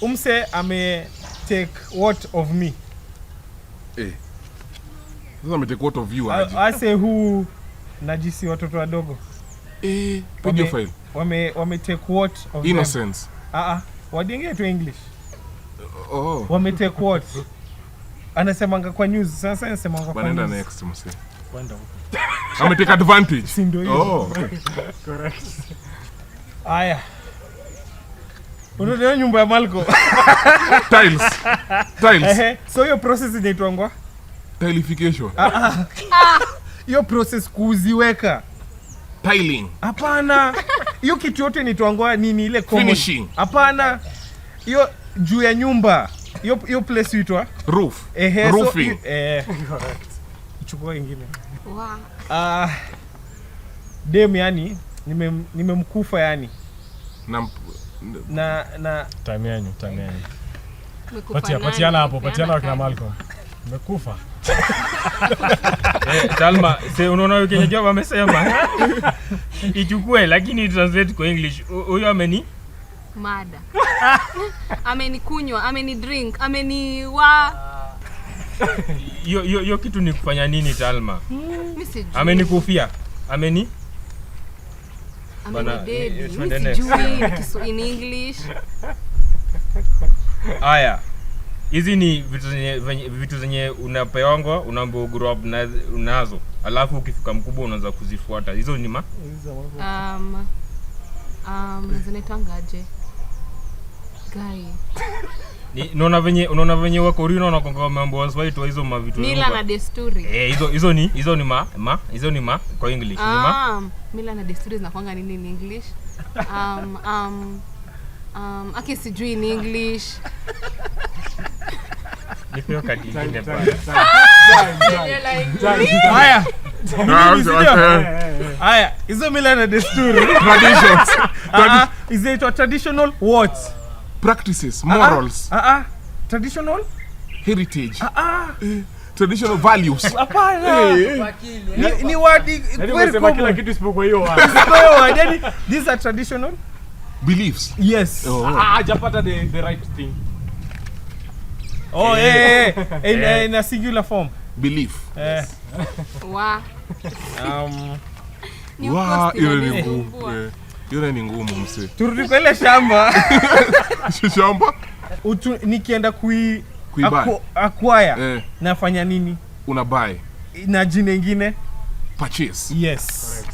umse ame take what of me. Sasa ame take what of you aje? I say who najisi watoto wadogo. Pedophile. Wame take what of innocence. Wadienge tu English. Wame take what? Anasemanga kwa news. Sasa anasemanga kwa news. Banenda next mse. Kwenda huko. Ame take advantage. Si ndio hiyo. Correct. Aya. Unaona nyumba ya Malko. Tiles. So hiyo process inaitwa Tilification. Hiyo process kuziweka. Tiling. Hapana. Hiyo kitu yote inaitwa nini ile common? Finishing. Hapana. Hiyo juu ya nyumba. Hiyo place huitwa roof. Roofing. Correct. Chukua ingine. Wow. Dem yani nimemkufa yani. Na time yanyu. Patiana hapo, patiana wakina Malcolm. Umekufa. Salma, unaona Kenya job amesema. Ichukue lakini translate kwa English. Huyo ameni mada. Ameni kunywa, ameni drink, ameni wa. Yo kitu ni kufanya nini Salma? Ameni kufia. Ameni in English. Aya. Hizi ni vitu zenye unapeongwa, unaambiwa grow up unazo. Alafu ukifika mkubwa unaanza kuzifuata. Hizo ni zinaitwangaje? Guy. Unaona venye wako rino na konga mambo waswaito hizo mavitu. Mila na desturi. Hizo ni ma kwa English. Mila na desturi zinakuanga nini in English? Aki sijui in English. Nipeo kadi ingine pa. Haya, hizo mila na desturi. Traditions. Is it a traditional what? Practices, morals. Traditional heritage. Traditional values. Hapana. Ni wadi very common. Kila kitu isipokuwa hiyo wadi. Yani these are traditional beliefs. Yes. Hajapata the right thing. In a singular form. Belief. Yule ni ngumu mse. Turudi kwa ile shamba. Shamba? Nikienda acquire. Nafanya nini? Una buy. Na jina ingine? Purchase. Yes.